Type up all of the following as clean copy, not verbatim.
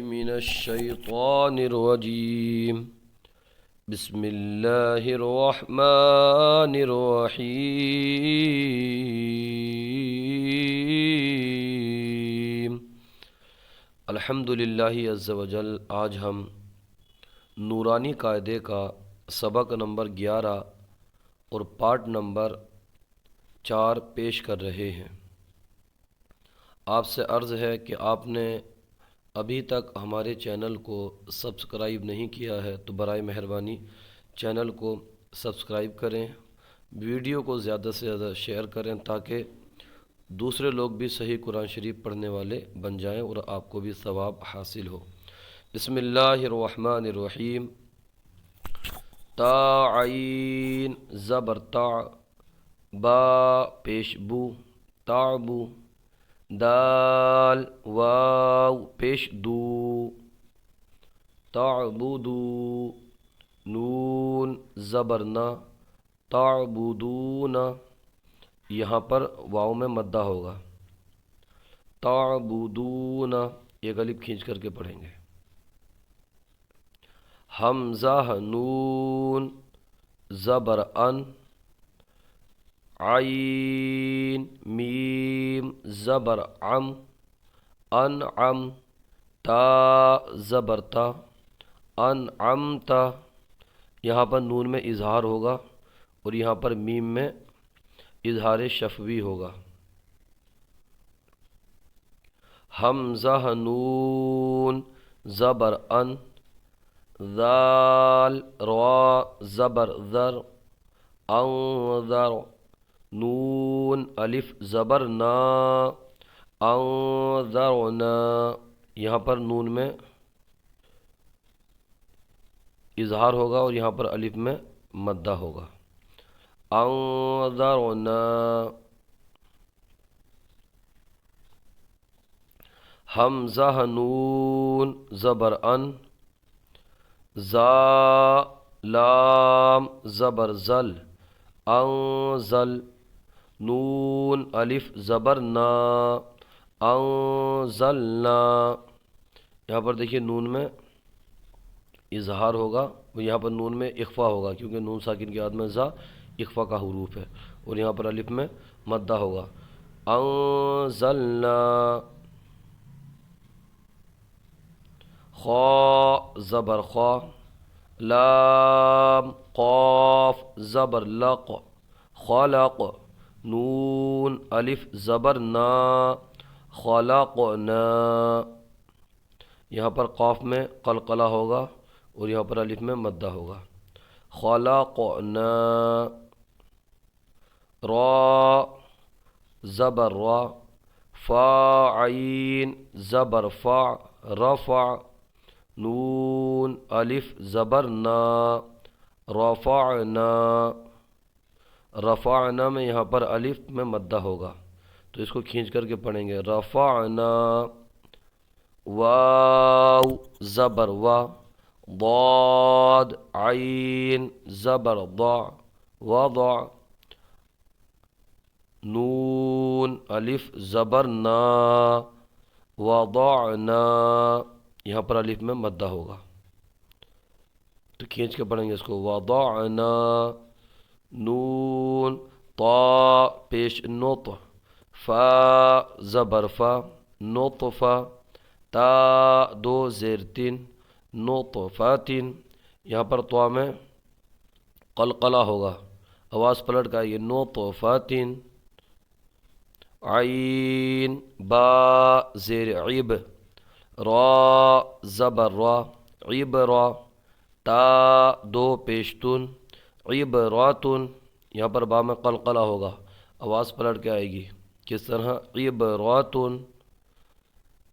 من الشيطان الرجيم بسم الله الرحمن الرحيم الحمد للہ عز وجل۔ آج ہم نورانی قاعدے کا سبق نمبر 11 اور پارٹ نمبر 4 پیش کر رہے ہیں۔ آپ سے عرض ہے کہ آپ نے ابھی تک ہمارے چینل کو سبسکرائب نہیں کیا ہے تو برائے مہربانی چینل کو سبسکرائب کریں، ویڈیو کو زیادہ سے زیادہ شیئر کریں تاکہ دوسرے لوگ بھی صحیح قرآن شریف پڑھنے والے بن جائیں اور آپ کو بھی ثواب حاصل ہو۔ بسم اللہ الرحمن الرحیم۔ تا عین زبر تا، با پیش بو تعبو، دال واو پیش دو تعبدو، نون زبر نا تعبدون، یہاں پر واو میں مدہ ہوگا، تعبدون ایک الف کھینچ کر کے پڑھیں گے۔ حمزہ نون زبر ان، عین میم زبر عم انعم، تا زبر تا انعمتا، یہاں پر نون میں اظہار ہوگا اور یہاں پر میم میں اظہار شفوی ہوگا۔ حمزہ نون زبر ان، ذال را زبر ذر انذر، نون الف زبر نا انذرنا، یہاں پر نون میں اظہار ہوگا اور یہاں پر الف میں مدہ ہوگا، انذرنا۔ حمزہ نون زبر ان، زا لام زبر زل انزل، نون الف زبر نا انزلنا، یہاں پر دیکھیے نون میں اظہار ہوگا اور یہاں پر نون میں اخفا ہوگا کیونکہ نون ساکن کے بعد میں زا اخفا کا حروف ہے، اور یہاں پر الف میں مدہ ہوگا، انزلنا۔ خا زبر خا، لام قاف زبر لق خلق، نون الف زبر نا خلقنا، یہاں پر قاف میں قلقلہ ہوگا اور یہاں پر الف میں مدہ ہوگا، خلقنا۔ را زبر را، فا عین زبر فا رفع، نون الف زبر نا رفعنا، رفعنا میں یہاں پر الف میں مدہ ہوگا تو اس کو کھینچ کر کے پڑھیں گے، رفعنا۔ واو زبر وا، ضاد عین زبر ضع وضع، نون الف زبر نا وضعنا، یہاں پر الف میں مدہ ہوگا تو کھینچ کے پڑھیں گے اس کو، وضعنا۔ نون طا پیش نط، فا زبر فا نطفہ، تا دو زیر تین نطفات، یہاں پر طا میں قلقلہ ہوگا، آواز پلٹ کا یہ نطفات۔ عین با زیر عب، را زبر را عبرا، تا دو پیشتن عبراتن، یہاں پر با میں قلقلہ ہوگا، آواز پلٹ کے آئے گی کس طرح، عبراتن۔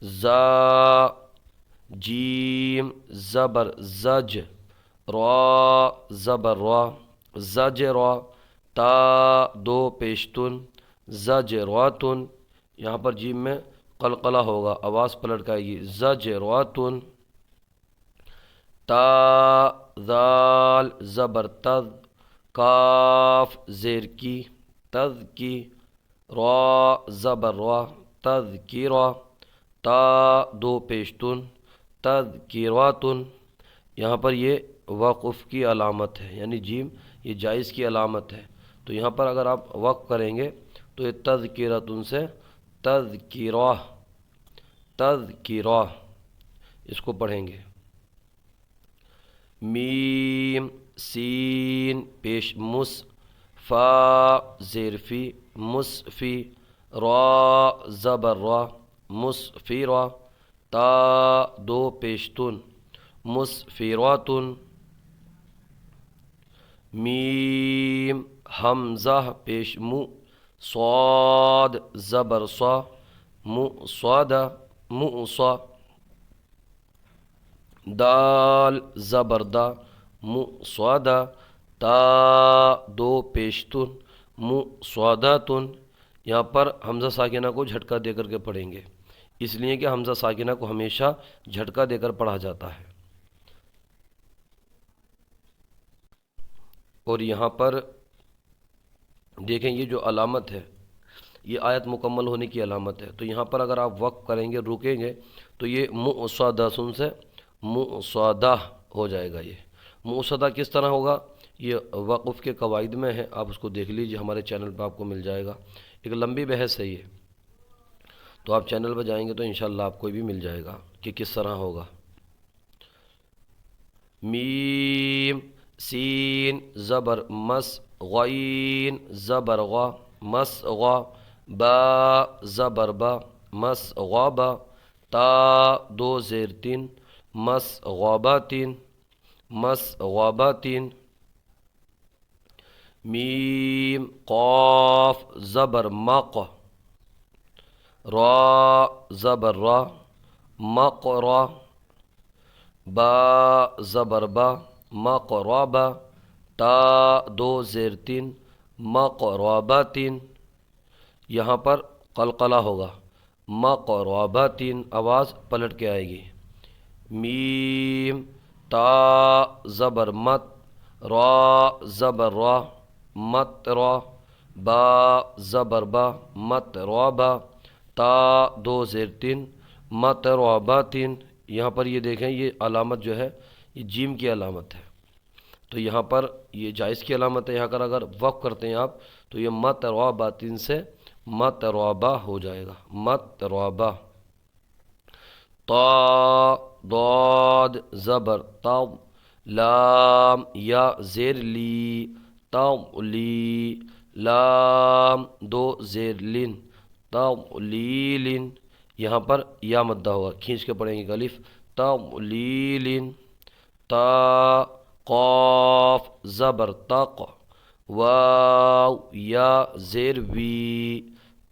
زا جیم زبر زج، را زبر را زجرا، تا دو پیشتن زجراتن، یہاں پر جیم میں قلقلہ ہوگا، آواز پلٹ کے آئے گی زجراتن۔ تا ذال زبر تذ، کاف زیر کی تذ کی، را زبر را تذکیرا، تا دو پیشتن تذکراتن، یہاں پر یہ وقف کی علامت ہے، یعنی جیم یہ جائز کی علامت ہے، تو یہاں پر اگر آپ وقف کریں گے تو یہ تذکراتن سے تذکرہ، تذکرہ اس کو پڑھیں گے۔ میم سین پیش مس، فا زیر فی مصفی، را زبر را مصفیرا، تا دو پیشتن مصفراتن، میم حمزہ پیش مو، صاد زبر صا مصادا مصا، دال زبر دا مصادا، تا دو پیشتن مصاداتن، یہاں پر حمزہ ساکنہ کو جھٹکا دے کر کے پڑھیں گے، اس لیے کہ حمزہ ساکنہ کو ہمیشہ جھٹکا دے کر پڑھا جاتا ہے۔ اور یہاں پر دیکھیں یہ جو علامت ہے یہ آیت مکمل ہونے کی علامت ہے، تو یہاں پر اگر آپ وقف کریں گے رکیں گے تو یہ مصادہ سن سے مصادہ ہو جائے گا۔ یہ مصادہ کس طرح ہوگا، یہ وقف کے قواعد میں ہے، آپ اس کو دیکھ لیجئے، ہمارے چینل پہ آپ کو مل جائے گا، ایک لمبی بحث ہے یہ، تو آپ چینل پہ جائیں گے تو انشاءاللہ آپ کو بھی مل جائے گا کہ کس طرح ہوگا۔ میم سین زبر مس، غین زبر غا مس غا، با زبر با مس غابا، تا دو زیر تین مس غاباتین مس غاباتین، میم قاف زبر مق، را زبر را مقرا، با زبر با مقربا، تا دو زیر تین مقرباتین، یہاں پر قلقلہ ہوگا، مقرباتین آواز پلٹ کے آئے گی۔ میم تا زبر مت، را زبر را مت را، با زبر با مت رابا، تا دو زیر تین مت راباتین، یہاں پر یہ دیکھیں یہ علامت جو ہے یہ جیم کی علامت ہے، تو یہاں پر یہ جائز کی علامت ہے، یہاں پر اگر وقف کرتے ہیں آپ تو یہ مت راباتین سے مت رابا ہو جائے گا، مت رابا۔ تا ضاد زبر تا، لام یا زیر لی تغلی، لام دو زیر لن تغلیلن، یہاں پر یا مدہ ہوگا، کھینچ کے پڑھیں گے الف، تغلیلن، تا قاف زبر تق، واو یا زیر وی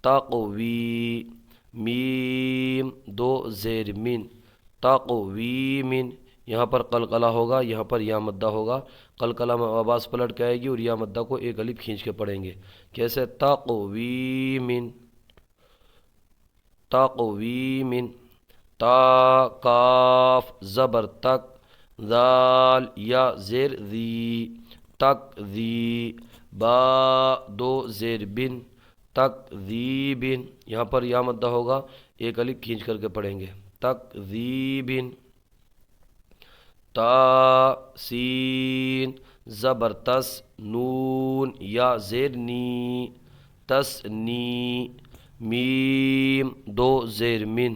تقوی، میم دو زیر من تقویمن، یہاں پر قلقلہ ہوگا، یہاں پر یا مدہ ہوگا، قلقلہ میں آواز پلٹ کے آئے گی اور یا مدہ کو ایک الف کھینچ کے پڑھیں گے، کیسے تقویمن تقویمن، تا کاف زبر تک، ذال یا زیر ذی تک ذی، با دو زیر بن تک ذی بن، یہاں پر یا مدہ ہوگا، ایک الف کھینچ کر کے پڑھیں گے، تک ذی بن، تا سین زبر تس، نون یا زیر نی تس نی، میم دو زیر من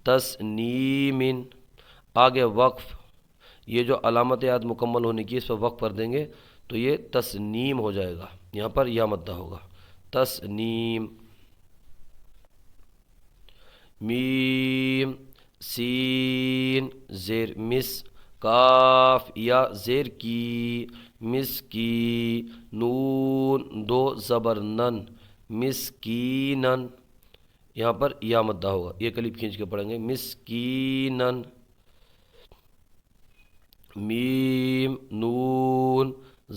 تسنیمن، آگے وقف، یہ جو علامت آیت مکمل ہونے کی اس پر وقف کر دیں گے تو یہ تسنیم ہو جائے گا، یہاں پر یا مدہ ہوگا، تسنیم۔ میم سین زیر مس، کاف یا زیر کی مس کی، نون دو زبر نن مسکینن، یہاں پر یا مدہ ہوگا، یہ کلپ کھینچ کے پڑھیں گے، مسکینن۔ میم نون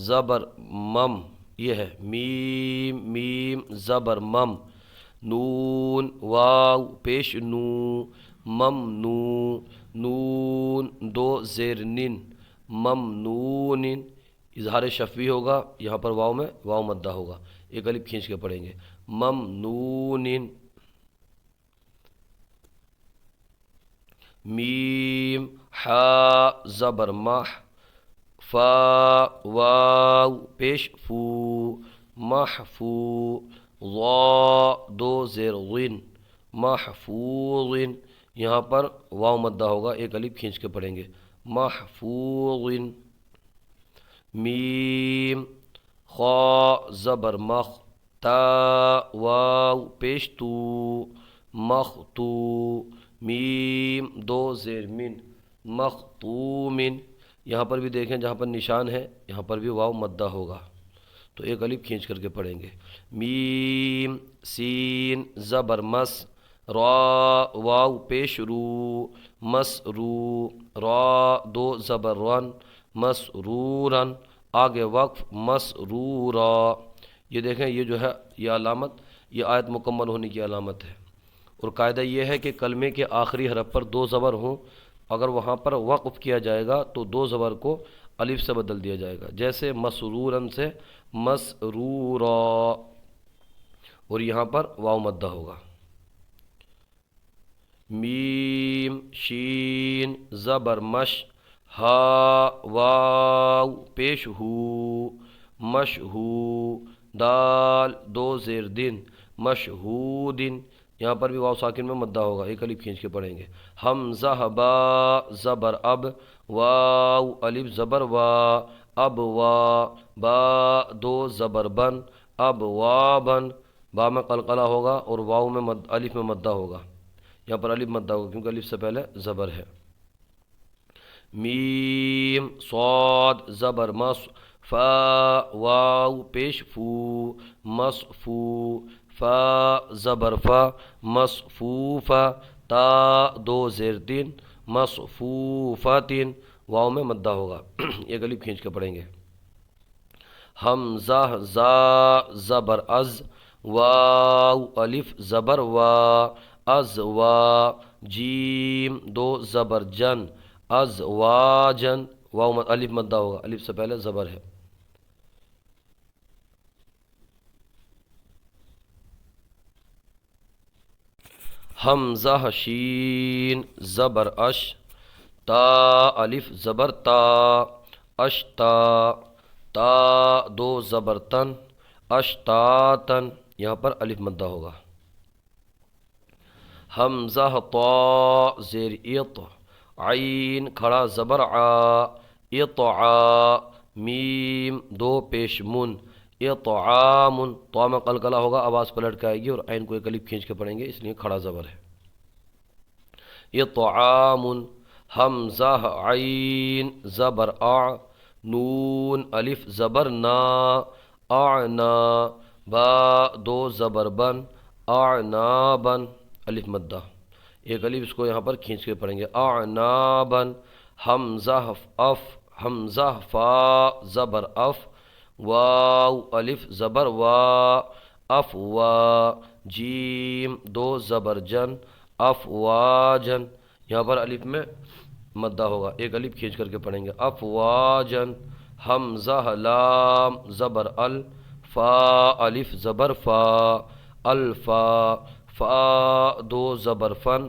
زبر مم، یہ ہے میم میم زبر مم، نون واو پیش نو ممنو، نون دو زیر نن ممنون، اظہار شفوی ہوگا، یہاں پر واو میں واو مدہ ہوگا، ایک الف کھینچ کے پڑھیں گے، ممنون۔ میم حا زبر مح فا واو پیش فو محفو ضا دو زیر غن محفوظ یہاں پر واو مدہ ہوگا ایک الف کھینچ کے پڑھیں گے محفوظ میم خا زبر مخ تا واو پیش تو مختو میم دو زیر من مختومن یہاں پر بھی دیکھیں جہاں پر نشان ہے یہاں پر بھی واو مدہ ہوگا تو ایک الف کھینچ کر کے پڑھیں گے میم سین زبر مس را واو پیش رو مس رو را دو زبر رن مسرورن آگے وقف مسرورا یہ دیکھیں یہ جو ہے یہ علامت یہ آیت مکمل ہونے کی علامت ہے اور قاعدہ یہ ہے کہ کلمے کے آخری حرف پر دو زبر ہوں اگر وہاں پر وقف کیا جائے گا تو دو زبر کو الف سے بدل دیا جائے گا جیسے مسرورن سے مسرورا اور یہاں پر واو مدہ ہوگا میم شین زبر مش ہا واو پیش ہو مشہو دال دو زیر دن مشہودن یہاں پر بھی واو ساکن میں مدہ ہوگا ایک الف کھینچ کے پڑھیں گے حمزہ با زبر اب واو الف زبر وا اب وا با دو زبر بن اب وا بن با میں قلقلہ ہوگا اور واو میں الف میں مدہ ہوگا یہاں پر الف مدہ ہوگا کیونکہ الف سے پہلے زبر ہے میم صاد زبر مس فا واو پیش فو مصفو فا زبر فا مصفوفا تا دو زیر تین مصفوفاتن واو میں مدہ ہوگا ایک الف کھینچ کے پڑھیں گے حمزہ زا زبر از واو الف زبر وا از وا جیم دو زبر جن از واجن واو الف مدہ ہوگا الف سے پہلے زبر ہے حمزہ شین زبر اش تا الف زبر تا اشتا تا دو زبر تن اشتاتن یہاں پر الف مدہ ہوگا حمزہ طا زیر اط عین کھڑا زبر ع اطعا میم دو پیش من اطعام طا میں قلقلہ ہوگا آواز پلٹ کے آئے گی اور عین کو ایک الف کھینچ کے پڑھیں گے اس لیے کھڑا زبر ہے اطعام حمزہ عین زبر اع نون الف زبر نا اعنا با دو زبر بن اعنابن الف مدہ ایک الف اس کو یہاں پر کھینچ کے پڑھیں گے اعنابن حمزہ اف حمزہ فا زبر اف واو الف زبر وا افوا جیم دو زبر جن افواجن یہاں پر الف میں مدہ ہوگا ایک الف کھینچ کر کے پڑھیں گے افواجن حمزہ لام زبر ال فا الف زبر فا الفا فا دو زبر فن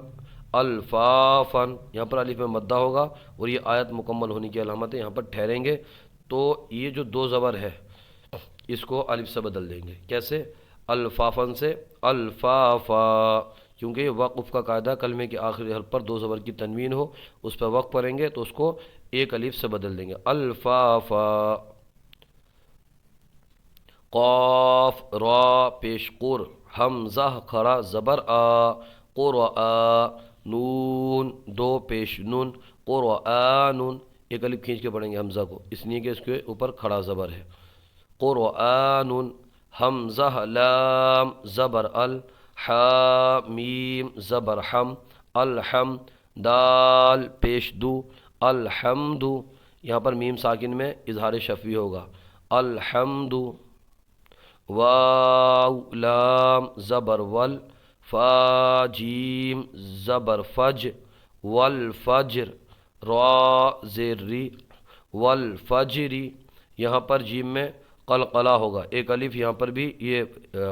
الفافن یہاں پر الف میں مدہ ہوگا اور یہ آیت مکمل ہونے کی علامت ہے یہاں پر ٹھہریں گے تو یہ جو دو زبر ہے اس کو الف سے بدل دیں گے کیسے الفافن سے الفافا کیونکہ یہ وقف کا قاعدہ کلمے کے آخری حرف پر دو زبر کی تنوین ہو اس پہ وقف پڑھیں گے تو اس کو ایک الف سے بدل دیں گے الفافا قاف را پیش قر حمزہ کھڑا زبر آ قرآ نون دو پیش نون قرآن ایک الف کھینچ کے پڑھیں گے حمزہ کو اس لیے کہ اس کے اوپر کھڑا زبر ہے قرآن حمزہ لام زبر ال حا میم زبر حم الحم دال پیش دو الحمد یہاں پر میم ساکن میں اظہار شفوی ہوگا الحمد واو لام زبر ول فا جیم زبر فج والفجر را زیر ری والفجری یہاں پر جیم میں قلقلہ ہوگا ایک الف یہاں پر بھی یہ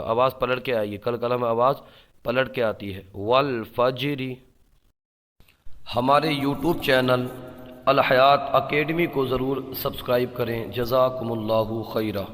آواز پلٹ کے آئی ہے قلقلہ میں آواز پلٹ کے آتی ہے والفجری ہمارے یوٹیوب چینل الحیات اکیڈمی کو ضرور سبسکرائب کریں۔ جزاکم اللہ خیرہ۔